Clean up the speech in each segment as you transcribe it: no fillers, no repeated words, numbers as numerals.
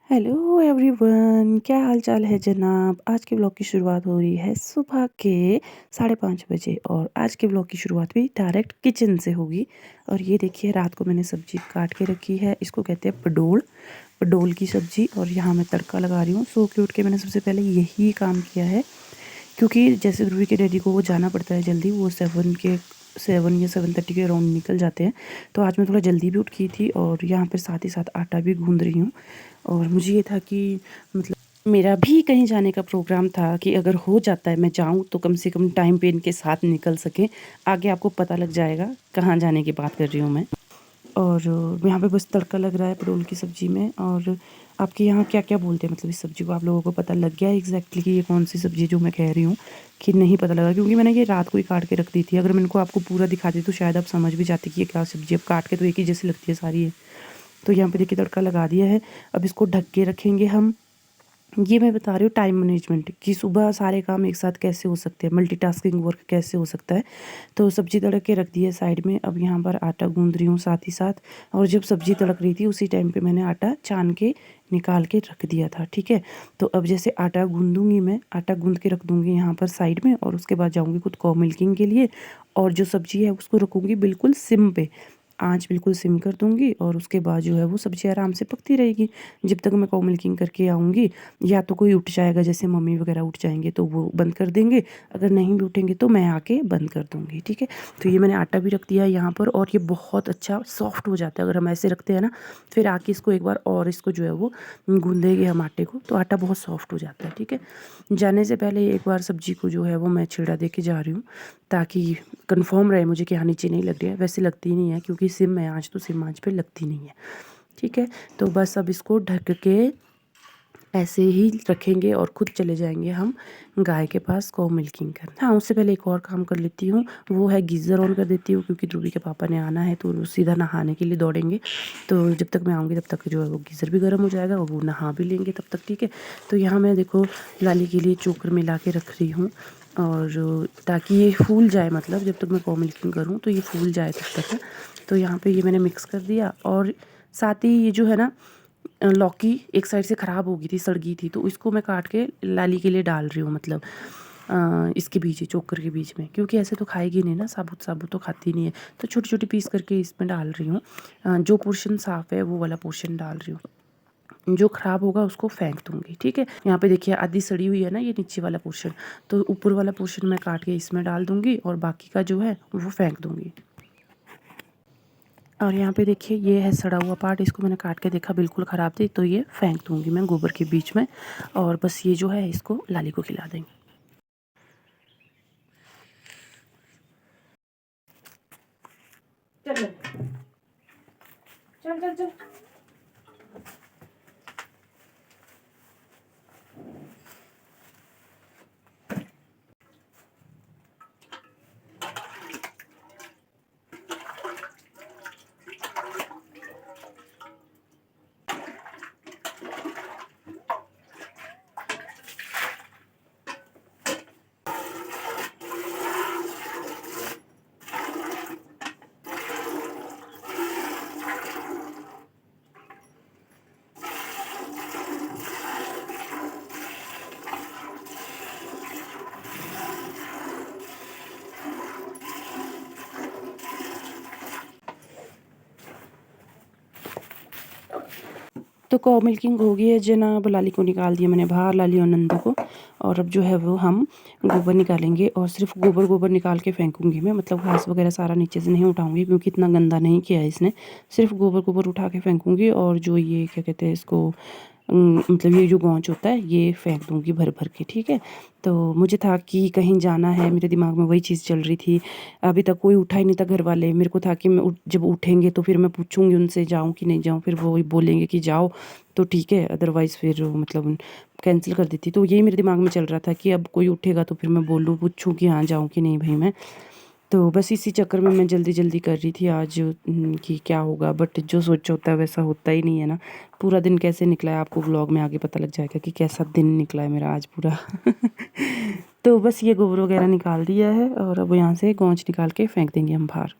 Hello everyone, क्या हाल चाल है जनाब। आज के ब्लॉग की शुरुआत हो रही है सुबह के 5:30 बजे और आज के ब्लॉग की शुरुआत भी डायरेक्ट किचन से होगी। और ये देखिए, रात को मैंने सब्जी काट के रखी है। इसको कहते हैं पडोल, पडोल की सब्जी। और यहाँ मैं तड़का लगा रही हूँ। सो के उठ के मैंने सबसे पहले यही काम किया है, क्योंकि जैसे ध्रुवी के डैडी को वो जाना पड़ता है जल्दी। वो 7 या 7:30 के अराउंड निकल जाते हैं। तो आज मैं थोड़ा जल्दी भी उठ गई थी और यहाँ पर साथ ही साथ आटा भी गूँध रही हूँ। और मुझे ये था कि मतलब मेरा भी कहीं जाने का प्रोग्राम था कि अगर हो जाता है मैं जाऊँ तो कम से कम टाइम पे इनके साथ निकल सकें। आगे आपको पता लग जाएगा कहाँ जाने की बात कर रही हूँ मैं। और यहाँ पे बस तड़का लग रहा है परोल की सब्ज़ी में। और आपके यहाँ क्या-क्या बोलते हैं, मतलब इस सब्ज़ी को? आप लोगों को पता लग गया एग्ज़ैक्टली कि ये कौन-सी सब्ज़ी जो मैं कह रही हूँ, कि नहीं पता लगा? क्योंकि मैंने ये रात को ही काट के रख दी थी। अगर मैं इनको आपको पूरा दिखाती तो शायद आप समझ भी जाते कि ये क्या सब्ज़ी है। अब काट के तो एक ही जैसी लगती है सारी ये। तो यहाँ पे देखिए तड़का लगा दिया है। अब इसको ढक के रखेंगे हम। ये मैं बता रही हूँ टाइम मैनेजमेंट, कि सुबह सारे काम एक साथ कैसे हो सकते हैं, मल्टीटास्किंग वर्क कैसे हो सकता है। तो सब्ज़ी तड़क के रख दी है साइड में। अब यहाँ पर आटा गूँध रही हूँ साथ ही साथ। और जब सब्ज़ी तड़क रही थी उसी टाइम पे मैंने आटा छान के निकाल के रख दिया था, ठीक है। तो अब जैसे आटा गूँधूँगी, मैं आटा गूँध के रख दूँगी यहाँ पर साइड में। और उसके बाद जाऊँगी खुद को मिल्किंग के लिए। और जो सब्ज़ी है उसको रखूँगी बिल्कुल सिम पे, आँच बिल्कुल सिम कर दूँगी। और उसके बाद जो है वो सब्ज़ी आराम से पकती रहेगी जब तक मैं काउ मिल्किंग करके आऊँगी। या तो कोई उठ जाएगा, जैसे मम्मी वगैरह उठ जाएंगे तो वो बंद कर देंगे। अगर नहीं भी उठेंगे तो मैं आके बंद कर दूँगी, ठीक है। तो ये मैंने आटा भी रख दिया है यहाँ पर। और ये बहुत अच्छा सॉफ्ट हो जाता है अगर हम ऐसे रखते हैं ना। फिर आके इसको एक बार और इसको जो है वो गूँधेंगे हम आटे को, तो आटा बहुत सॉफ्ट हो जाता है, ठीक है। जाने से पहले एक बार सब्ज़ी को जो है वो मैं छिड़ा दे के जा रही हूँ, ताकि कंफर्म रहे मुझे कि हाँ नीचे नहीं लग रही है। वैसे लगती नहीं है क्योंकि सिम है आँच, तो सिम आँच पे लगती नहीं है, ठीक है। तो बस अब इसको ढक के ऐसे ही रखेंगे और खुद चले जाएंगे हम गाय के पास गौ मिल्किंग कर। हाँ, उससे पहले एक और काम कर लेती हूँ, वो है गीज़र ऑन कर देती हूँ, क्योंकि ध्रुवी के पापा ने आना है तो वो सीधा नहाने के लिए दौड़ेंगे। तो जब तक मैं आऊँगी तब तक जो है वो गीज़र भी गर्म हो जाएगा और वो नहा भी लेंगे तब तक, ठीक है। तो यहाँ मैं देखो लाली के लिए चोकर मिला के रख रही हूँ, और ताकि ये फूल जाए, मतलब जब तक मैं गौ मिल्किंग करूँ तो ये फूल जाए तब तक। तो यहाँ पर ये मैंने मिक्स कर दिया। और साथ ही ये जो है ना, लौकी एक साइड से ख़राब हो गई थी, सड़ गई थी, तो इसको मैं काट के लाली के लिए डाल रही हूँ, मतलब इसके बीच, चोकर के बीच में, क्योंकि ऐसे तो खाएगी नहीं ना, साबुत साबुत तो खाती नहीं है। तो छोटी छोटी पीस करके इसमें डाल रही हूँ। जो पोर्शन साफ़ है वो वाला पोर्शन डाल रही हूँ, जो ख़राब होगा उसको फेंक दूँगी, ठीक है। यहाँ पे देखिए आधी सड़ी हुई है ना ये नीचे वाला पोर्शन, तो ऊपर वाला पोर्शन मैं काट के इसमें डाल दूँगी और बाकी का जो है वो फेंक दूँगी। और यहाँ पे देखिए ये है सड़ा हुआ पार्ट, इसको मैंने काट के देखा बिल्कुल ख़राब थी, तो ये फेंक दूँगी मैं गोबर के बीच में। और बस ये जो है इसको लाली को खिला देंगे। चल चल चल चल। तो कौ मिल्किंग हो गई है जनाब, लाली को निकाल दिया मैंने बाहर, लाली और नंदू को। और अब जो है वो हम गोबर निकालेंगे, और सिर्फ गोबर गोबर निकाल के फेंकूंगी मैं, मतलब घास वगैरह सारा नीचे से नहीं उठाऊंगी क्योंकि इतना गंदा नहीं किया है इसने। सिर्फ गोबर गोबर उठा के फेंकूंगी। और जो ये क्या कहते हैं इसको, मतलब ये जो गौच होता है ये फेंक दूंगी भर भर के, ठीक है। तो मुझे था कि कहीं जाना है, मेरे दिमाग में वही चीज़ चल रही थी। अभी तक कोई उठा ही नहीं था घर वाले। मेरे को था कि मैं जब उठेंगे तो फिर मैं पूछूंगी उनसे जाऊं कि नहीं जाऊं, फिर वो बोलेंगे कि जाओ तो ठीक है, अदरवाइज़ फिर मतलब कैंसिल कर देती। तो यही मेरे दिमाग में चल रहा था कि अब कोई उठेगा तो फिर मैं बोलूँ, पूछूँ कि हाँ जाऊँ कि नहीं भाई मैं। तो बस इसी चक्कर में मैं जल्दी जल्दी कर रही थी आज, कि क्या होगा। बट जो सोचा होता है वैसा होता ही नहीं है ना। पूरा दिन कैसे निकला है आपको व्लॉग में आगे पता लग जाएगा कि कैसा दिन निकला है मेरा आज पूरा। तो बस ये गोबर वगैरह निकाल दिया है और अब यहाँ से गौच निकाल के फेंक देंगे हम बाहर।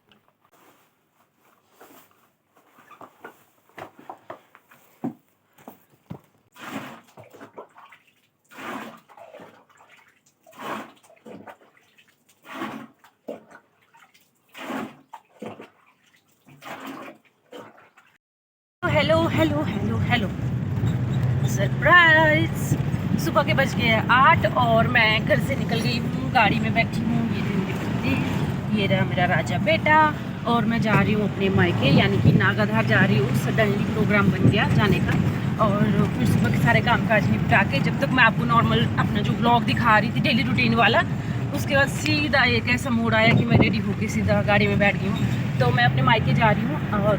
Hello hello hello hello, surprise. सुबह के बज गए 8 और मैं घर से निकल गई हूँ, गाड़ी में बैठी हूँ। ये रहा मेरा राजा बेटा और मैं जा रही हूँ अपने मायके यानी कि नागाधार जा रही हूँ। सडनली प्रोग्राम बन गया जाने का और फिर सुबह के सारे काम काज निपटा के जब तक मैं आपको नॉर्मल अपना जो ब्लॉग दिखा रही थी डेली रूटीन वाला, उसके बाद सीधा एक ऐसा मूड आया कि मैं रेडी होके सीधा गाड़ी में बैठ गई हूँ। तो मैं अपने मायके जा रही हूँ और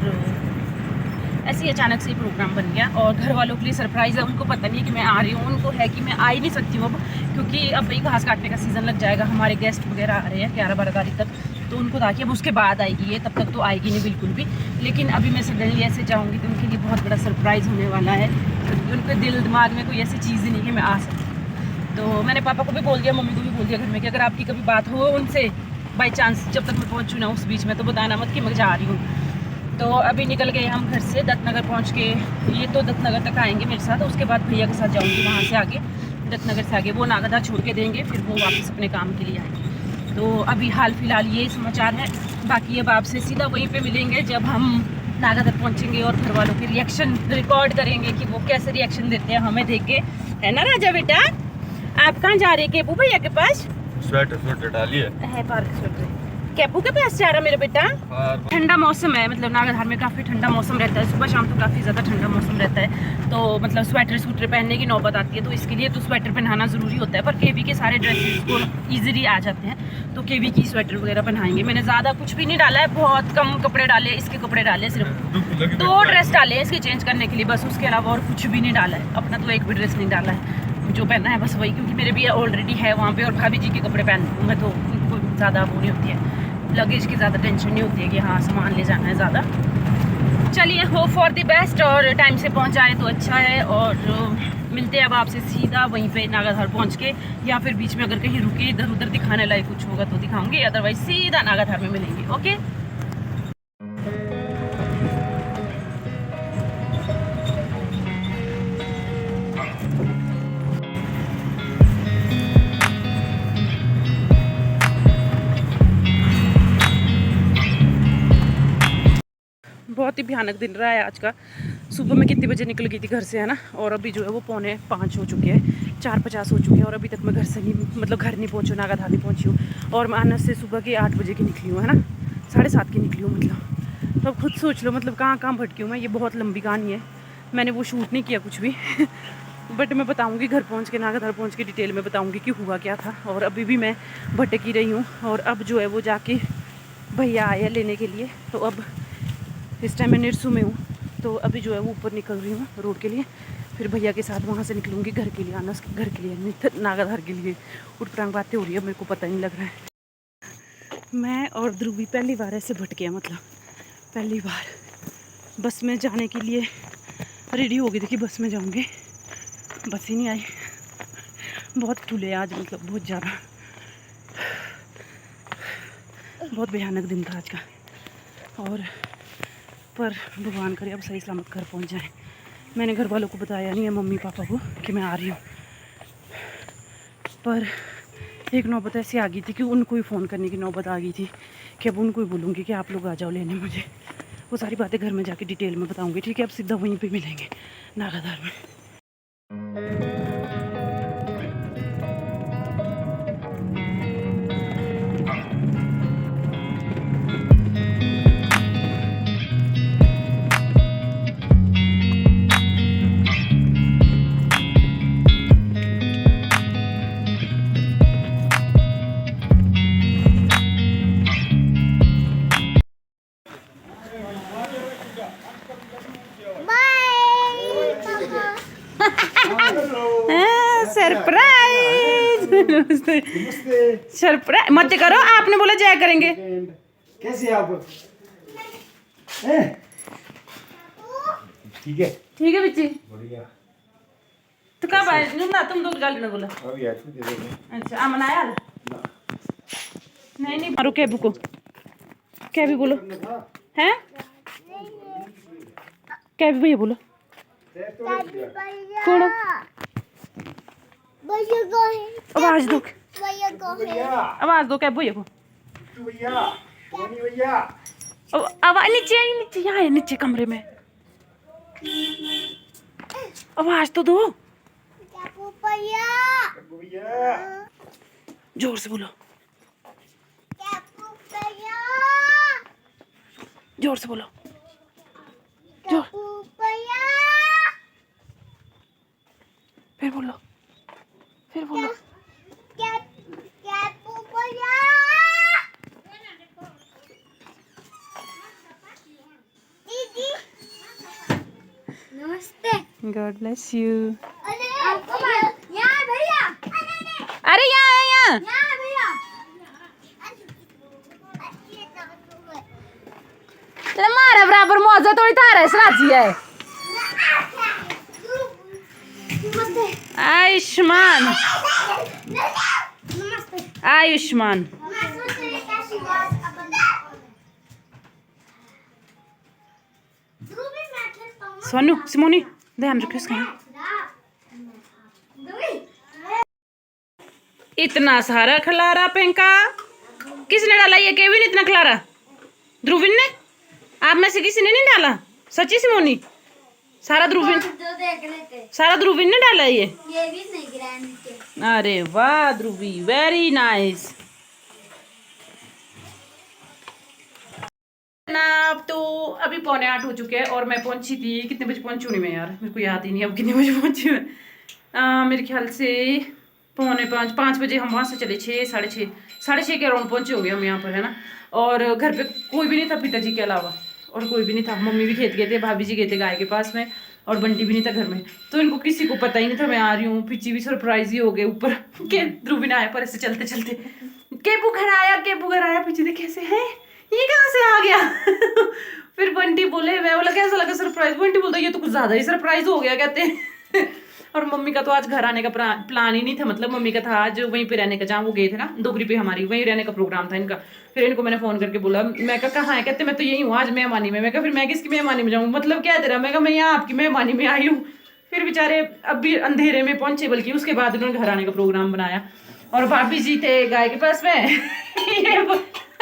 ऐसे ही अचानक से ही प्रोग्राम बन गया और घर वालों के लिए सरप्राइज़ है। उनको पता नहीं है कि मैं आ रही हूँ, उनको है कि मैं आ ही नहीं सकती हूँ अब, क्योंकि अब भाई घास काटने का सीज़न लग जाएगा। हमारे गेस्ट वगैरह आ रहे हैं 11-12 तारीख तक, तो उनको ताकि अब उसके बाद आएगी ये, तब तक तो आएगी नहीं बिल्कुल भी। लेकिन अभी मैं सडनली ऐसे जाऊँगी तो उनके लिए बहुत बड़ा सरप्राइज़ होने वाला है, क्योंकि उनके दिल दिमाग में कोई ऐसी चीज़ ही नहीं कि मैं आ सकती। तो मैंने पापा को भी बोल दिया, मम्मी को भी बोल दिया घर में कि अगर आपकी कभी बात हो उनसे बाई चांस जब तक मैं पहुँचूँ ना उस बीच में, तो बताना मत कि मैं जा रही हूँ। तो अभी निकल गए हम घर से, दत्तनगर पहुंच के, ये तो दत्तनगर तक आएंगे मेरे साथ, उसके बाद भैया के साथ जाऊंगी वहाँ से आगे, दत्तनगर से आगे वो नागाधार छोड़ के देंगे, फिर वो वापस अपने काम के लिए आएंगे। तो अभी हाल फिलहाल ये समाचार है। बाकी अब आपसे सीधा वहीं पे मिलेंगे जब हम नागाधार पहुँचेंगे और घर वालों के रिएक्शन रिकॉर्ड करेंगे कि वो कैसे रिएक्शन देते हैं हमें देख के, है ना राजा बेटा। आप कहाँ जा रहे हैं केपू भैया के पास? स्वेटर डालिए है पार्क स्वेटर केपू के पास जा रहा मेरा बेटा। ठंडा मौसम है, मतलब नागाधार में काफ़ी ठंडा मौसम रहता है, सुबह शाम तो काफ़ी ज़्यादा ठंडा मौसम रहता है। तो मतलब स्वेटर पहनने की नौबत आती है, तो इसके लिए तो स्वेटर पहनाना ज़रूरी होता है। पर केवी के सारे ड्रेसेस को ईजिली आ जाते हैं, तो केवी की स्वेटर वगैरह पहनाएंगे। मैंने ज़्यादा कुछ भी नहीं डाला है, बहुत कम कपड़े डाले, इसके कपड़े डाले, सिर्फ 2 ड्रेस डाले हैं इसके चेंज करने के लिए बस, उसके अलावा और कुछ भी नहीं डाला है। अपना तो एक भी ड्रेस नहीं डाला है, जो पहना है बस वही, क्योंकि मेरे भी ऑलरेडी है वहाँ पे और भाभी जी के कपड़े पहनती हूँ मैं, तो उनको ज़्यादा वो नहीं होती है, लगेज की ज़्यादा टेंशन नहीं होती है कि हाँ सामान ले जाना है ज़्यादा। चलिए, होप फॉर द बेस्ट और टाइम से पहुँच जाए तो अच्छा है। और मिलते हैं अब आपसे सीधा वहीं पे नागाधार पहुँच के, या फिर बीच में अगर कहीं रुके इधर उधर दिखाने लायक कुछ होगा तो दिखाऊंगी, अदरवाइज सीधा नागाधार में मिलेंगे। ओके, बहुत ही भयानक दिन रहा है आज का। सुबह में कितने बजे निकल गई थी घर से, है ना, और अभी जो है वो 4:45 हो चुके हैं, 4:50 हो चुके हैं और अभी तक मैं घर से नहीं, मतलब घर नहीं पहुँची हूँ, नागाधार नहीं पहुँची हूँ। और मैं आनस से सुबह के 8 बजे की निकली हूँ, है ना, 7:30 की निकली हूँ मतलब। तो अब खुद सोच लो मतलब कहाँ कहाँ भटकी हूँ मैं। ये बहुत लंबी कहानी है, मैंने वो शूट नहीं किया कुछ भी बट मैं बताऊँगी घर पहुँच के, नागाधार पहुँच के डिटेल में बताऊँगी कि हुआ क्या था। और अभी भी मैं भटकी रही हूँ और अब जो है वो जाके भैया आया लेने के लिए। तो अब इस टाइम मैं निरसू में हूँ, तो अभी जो है वो ऊपर निकल रही हूँ रोड के लिए, फिर भैया के साथ वहाँ से निकलूँगी घर के लिए, आना घर के लिए, नागाधार के लिए। उठपटांग बातें हो रही है, मेरे को पता नहीं लग रहा है। मैं और ध्रुवी पहली बार ऐसे भटके हैं, मतलब पहली बार। बस में जाने के लिए रेडी हो गई थी कि बस में जाऊँगी, बस ही नहीं आई। बहुत फूले आज, मतलब बहुत ज़्यादा, बहुत भयानक दिन था आज का। और पर भगवान करे अब सही सलामत घर पहुंच जाए। मैंने घर वालों को बताया नहीं है, मम्मी पापा को, कि मैं आ रही हूँ। पर एक नौबत ऐसी आ गई थी कि उनको ही फ़ोन करने की नौबत आ गई थी कि अब उनको ही बोलूँगी कि आप लोग आ जाओ लेने मुझे। वो सारी बातें घर में जाके डिटेल में बताऊँगी, ठीक है। अब सीधा वहीं पे मिलेंगे नागाधार में। सरप्राइज सरप्राइज मत करो, आपने बोला जय करेंगे। कैसे आप? ठीक है, ठीक है बिच्ची, बढ़िया। तो कब आए ना तुम? दो गाली ना बोला। अभी यार दे देंगे। अच्छा अमन आया? नहीं नहीं, मारो कैबू को, कैबू बोलो हैं, कैबू भैया बोलो। कौन? आवाज दो, आवाज दो कैबू भैया को। भैया, भैया, आवाज नीचे आई, नीचे यहाँ है, नीचे कमरे में। आवाज तो दो, भैया जोर से बोलो, जोर से बोलो, जोर, फिर बोलो, फिर बोलो। नमस्ते। God bless you. यहाँ भैया, अरे यहाँ है, यहाँ। यहाँ भैया। तेरा मारा बराबर मौजा थोड़ी थारा सराजी है। नमस्ते। आयुष्मान, नमस्ते। आयुष्मान। सोनू, सिमोनी, ध्यान रखो इसका। इतना सारा खलारा पेंका किसने डाला? ये केविन इतना खलारा? ध्रुविन ने? आप में से किसी ने नहीं डाला? सच्ची सिमोनी? सारा ध्रुविन, सारा ध्रुविन ने डाला ये भी नहीं गिरा नीचे। अरे वाह ध्रुवी, वेरी नाइस। ना अब तो अभी 7:45 हो चुके हैं और मैं पहुंची थी, कितने बजे पहुंची हूँ मैं यार, मेरे को याद ही नहीं अब कितने बजे पहुंची हूँ। मेरे ख्याल से 4:45 5 बजे हम वहाँ से चले, 6 के अराउंड पहुंचे होंगे हम यहाँ पर, है ना। और घर पे कोई भी नहीं था पिताजी के अलावा, और कोई भी नहीं था। मम्मी भी खेत गए थे, भाभी जी गए थे गाय के पास में, और बंटी भी नहीं था घर में। तो इनको किसी को पता ही नहीं था मैं आ रही हूँ। पिच्ची भी सरप्राइज ही हो गए ऊपर के ध्रुविन आया पर ऐसे चलते चलते, केबू घर आया, केबू घर आया। पिच्ची देखे कैसे है, ये कहाँ से आ गया। फिर बंटी बोले, मैं बोला कैसा लगा सरप्राइज? बंटी बोलता ये तो कुछ ज्यादा ही सरप्राइज हो गया कहते हैं। और मम्मी का तो आज घर आने का प्लान ही नहीं था, मतलब मम्मी का था आज वहीं पे रहने का, जहाँ वो गए थे ना डोगरी पे, हमारी वहीं रहने का प्रोग्राम था इनका। फिर इनको मैंने फोन करके बोला, मैं कहाँ है? कहते मैं तो यही हूँ आज मेहमानी में। मैं कहा फिर मैं किसकी मेहमानी में जाऊँ, मतलब क्या तेरा? मैं कहा मैं यहाँ आपकी मेहमानी में आई हूँ। फिर बेचारे अभी अंधेरे में पहुंचे, बल्कि उसके बाद उन्होंने घर आने का प्रोग्राम बनाया। और भाभी जी थे गाय के पास में।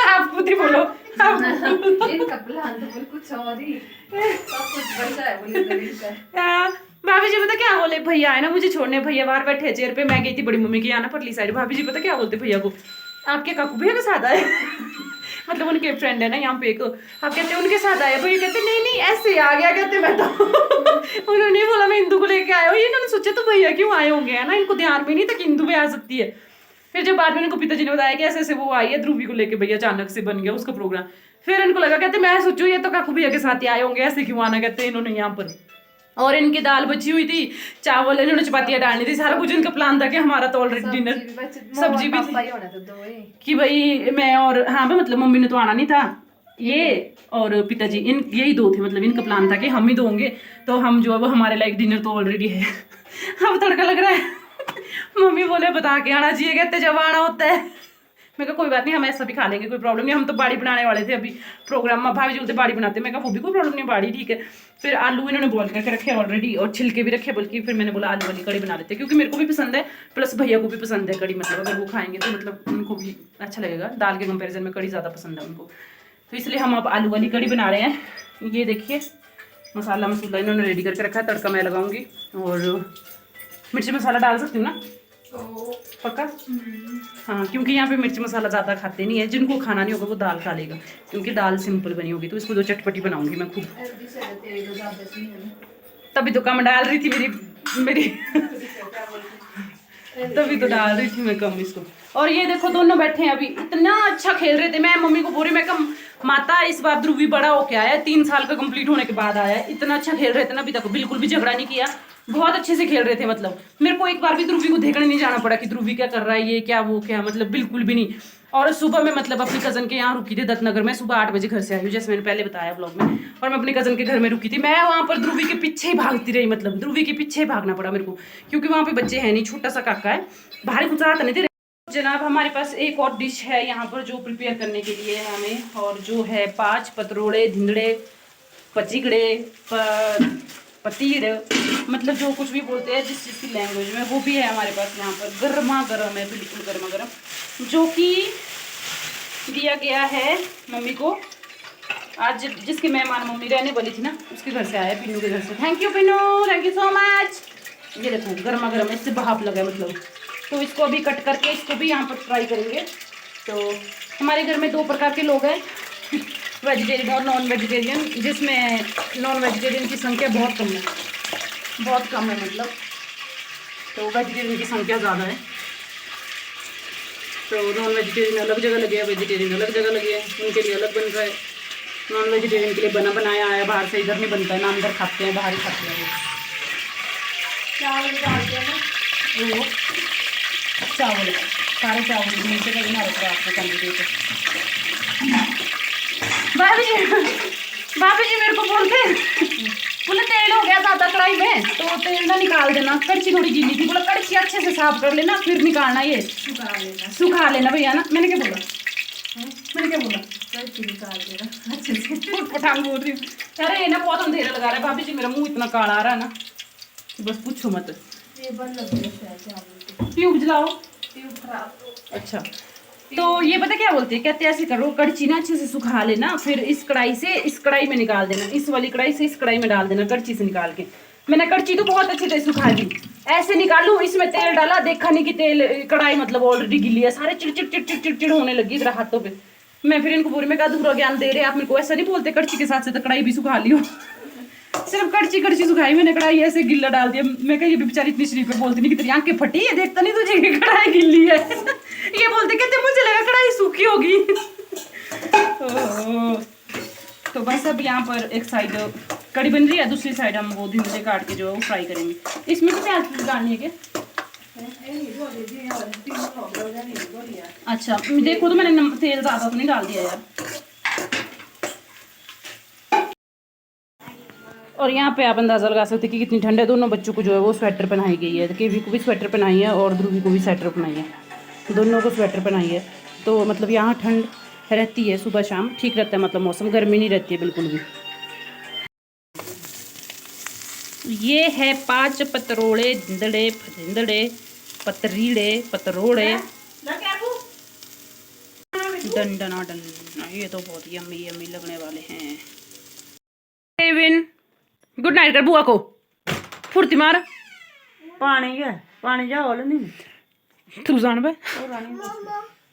आप खुद ही बोलो। इनका प्लान तो बिल्कुल कुछ और ही, सब कुछ बचा है बोले तो इनका। भाभी जी पता क्या बोले, भैया है ना मुझे छोड़ने, भैया बाहर बैठे चेयर पे, मैं गई थी बड़ी मम्मी के यहाँ ना परली साइड। भाभी जी पता क्या बोलते भैया को, आपके काकू भैया के साथ आए। मतलब उनके फ्रेंड है ना यहाँ पे एक, आप कहते उनके साथ आए। भैया कहते नहीं नहीं ऐसे आ गया, कहते मैं तो। उन्होंने बोला मैं इंदू को लेके आया हूँ। इन्होंने सोचा तो भैया क्यों आए होंगे, है ना, इनको ध्यान में नहीं था कि इंदू भी आ सकती है। फिर जब बाद में इनको पिताजी ने बताया कि ऐसे ऐसे वो आई है ध्रुवी को लेके, भैया अचानक से बन गया उसका प्रोग्राम। फिर इनको लगा, कहते मैं सोचू ये तो काकू भैया के साथ ही आए होंगे, ऐसे क्यों आना, कहते इन्होंने यहाँ पर। और इनकी दाल बची हुई थी, चावल, इन्होंने चपातियां डालनी थी, सारा कुछ इनका प्लान था कि हमारा तो ऑलरेडी डिनर, सब्जी भी थी कि भाई मैं और हाँ मतलब मम्मी ने तो आना नहीं था, ये और पिताजी इन यही दो थे। मतलब इनका प्लान था कि हम ही दो होंगे, तो हम जो है वो हमारे लाइक डिनर तो ऑलरेडी है। अब तड़का लग रहा है। मम्मी बोले बता के आना चाहिए, कहते जब आना होता है। मैं कहा कोई बात नहीं, हम ऐसा भी खा लेंगे, कोई प्रॉब्लम नहीं। हम तो बाड़ी बनाने वाले थे अभी प्रोग्राम में, भाभी जी बोलते बाड़ी बनाते, मैं कहा वो भी कोई प्रॉब्लम नहीं, बाड़ी ठीक है। फिर आलू इन्होंने बॉईल करके रखे ऑलरेडी, और छिलके भी रखे, बल्कि फिर मैंने बोला आलू वाली कड़ी बना लेते, क्योंकि मेरे को भी पसंद है, प्लस भैया को भी पसंद है कड़ी। मतलब अगर वो खाएंगे तो मतलब उनको भी अच्छा लगेगा, दाल के कंपेरिजन में कड़ी ज़्यादा पसंद है उनको। तो इसलिए हम अब आलू वाली कड़ी बना रहे हैं। ये देखिए मसाला इन्होंने रेडी करके रखा है, तड़का मैं लगाऊंगी। और मिर्ची मसाला डाल सकती हूँ ना पक्का? हाँ, क्योंकि यहाँ पे मिर्च मसाला ज़्यादा खाते नहीं है, जिनको खाना नहीं होगा वो दाल खा लेगा, क्योंकि दाल सिंपल बनी होगी। तो इसको दो चटपटी बनाऊंगी मैं खूब। तभी तो कम डाल रही थी मेरी तभी तो डाल रही थी मैं कम इसको। और ये देखो दोनों बैठे हैं, अभी इतना अच्छा खेल रहे थे। मैं मम्मी को बोल रही, मैं कम माता इस बार ध्रुवी बड़ा होके आया है, 3 साल का कंप्लीट होने के बाद आया है, इतना अच्छा खेल रहे थे ना, अभी तक बिल्कुल भी झगड़ा नहीं किया, बहुत अच्छे से खेल रहे थे। मतलब मेरे को एक बार भी ध्रुवी को देखने नहीं जाना पड़ा कि ध्रुवी क्या कर रहा है, ये क्या वो क्या, मतलब बिल्कुल भी नहीं। और सुबह में मतलब अपनी कजन के यहाँ रुकी थी दत्तनगर में, सुबह 8 बजे घर से आई हूँ, जैसे मैंने पहले बताया ब्लॉग में। और मैं अपनी कजन के घर में रुकी थी, मैं वहाँ पर ध्रुवी के पीछे ही भागती रही, मतलब ध्रुवी के पीछे ही भागना पड़ा मेरे को, क्योंकि वहाँ पे बच्चे हैं नहीं, छोटा सा काका है, भारी कुछ आता नहीं थे। जनाब हमारे पास एक और डिश है यहाँ पर जो प्रिपेयर करने के लिए है हमें, और जो है 5 पतरोड़े धिंदड़े पचिगड़े पतीड़, मतलब जो कुछ भी बोलते हैं जिस चीज़ की लैंग्वेज में, वो भी है हमारे पास यहाँ पर। गर्मा गर्म है, बिल्कुल गर्मा गर्म, जो कि दिया गया है मम्मी को आज जिसकी मेहमान मम्मी रहने वाली थी ना, उसके घर से आया, पिन्नू के घर से। Thank you Pinnu, thank you so much. ये देखो गर्मा गर्म इससे भाप लगा मतलब। तो इसको अभी कट करके इसको भी यहाँ पर फ्राई करेंगे। तो हमारे घर में 2 प्रकार के लोग हैं, वेजिटेरियन और नॉन वेजिटेरियन, जिसमें नॉन वेजिटेरियन की संख्या बहुत कम है, बहुत कम है मतलब। तो वेजिटेरियन की संख्या ज़्यादा है। तो नॉन वेजिटेरियन अलग जगह लगे हैं, वेजिटेरियन अलग जगह लगे हैं, उनके लिए अलग बन रहा है। नॉन वेजिटेरियन के लिए बना बनाया आया बाहर से, इधर नहीं बनता है ना, अंदर खाते हैं, बाहर ही खाते हैं। चावल डालते हैं ना, वो चावल सारे चावल नीचे का बना रखा है आपको कैंडिडेट। भाभी जी मेरे को बोलते बोले तेल हो गया ज़्यादा कढ़ाई में, तो तेल ना निकाल देना, कड़छी थोड़ी गीली थी, बोला कड़छी अच्छे से साफ कर लेना फिर निकालना, ये सुखा लेना भैया ना। मैंने क्या बोला, मैंने क्या बोला, कड़छी निकाल देना अच्छे से। पठान बोल रही हूँ। अरे ये ना बहुत अंधेरा लगा रहा है भाभी जी, मेरा मुंह इतना काला आ रहा है ना, बस पूछो मत। ये बंद लग गया है चावल के, ट्यूब जलाओ। ट्यूब खराब। अच्छा, तो ये पता क्या बोलते हैं, कहते हैं ऐसे करो, कड़छी ना अच्छे से सुखा लेना, फिर इस कढ़ाई से इस कढ़ाई में निकाल देना, इस वाली कढ़ाई से इस कढ़ाई में डाल देना, कड़छी से निकाल के। मैंने कड़छी तो बहुत अच्छे से सुखा दी, ऐसे निकालू, इसमें तेल डाला, देखा नहीं कि तेल कढ़ाई मतलब ऑलरेडी गिली है, सारे चिड़चिड़ होने लगी इधर हाथों पे। मैं फिर इनको पूरी में कहा दूसरा ज्ञान दे रहे आप मेरे को, ऐसा नहीं बोलते, कड़छी के साथ से तो कढ़ाई भी सुखा लियो। सिर्फ कड़छी सुखाई मैंने, कढ़ाई ऐसे गिल्ला डाल दिया। मैं कहा ये भी बेचारी इतनी शरीफ है, बोलती नहीं कि तेरी आंखें फटी है, देखता नहीं तुझे कि कढ़ाई गिल्ली है। ये बोलते कहते मुझे लगा कढ़ाई सूखी होगी। तो बस अब यहाँ पर एक साइड कड़ी बन रही है, दूसरी साइड हम वो धिंडे काट के जो है वो फ्राई करेंगे। इसमें तो प्याज डालनी है क्या? अच्छा देखो, तो मैंने तेल ज़्यादा तो नहीं डाल दिया यार। और यहाँ पे आप अंदाज़ा लगा सकते हैं कि कितनी ठंड है। दोनों बच्चों को जो है वो स्वेटर पहनाई गई है, केवी को भी स्वेटर पहनाई है और ध्रुवी को भी स्वेटर पहनाई है, दोनों को स्वेटर पहनाई है। तो मतलब यहाँ ठंड रहती है, सुबह शाम ठीक रहता है, मतलब मौसम गर्मी नहीं रहती है बिल्कुल भी। ये है 5 पतरोड़े धिंदड़े धिंदड़े पतरीड़े पतरोड़े डंडना डन। ये तो बहुत यम्मी यम्मी लगने वाले हैं। केविन गुड नाइट कर बुआ को, फुर्ती मार। पानी जाओ नहीं तू जान बे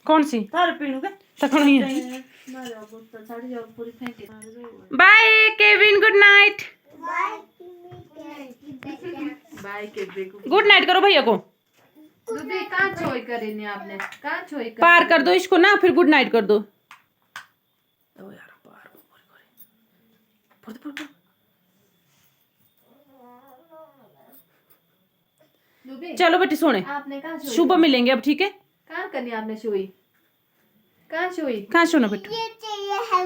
कौन सी थार पीनू के तक नहीं है। Bye Kevin, good night. Bye के देखो, गुड नाइट करो भैया को। दूधी कहाँ छोई करे ने आपने, कहाँ छोई कर पार कर दो इसको ना, फिर गुड नाइट कर दो। ओ यार पार दूधी चलो बेटी सोने, आपने कहाँ छोई, सुबह मिलेंगे अब, ठीक है? कहाँ करनी आपने छोई, कहाँ छोई? कहाँ सोना बेटा? ये चाहिए है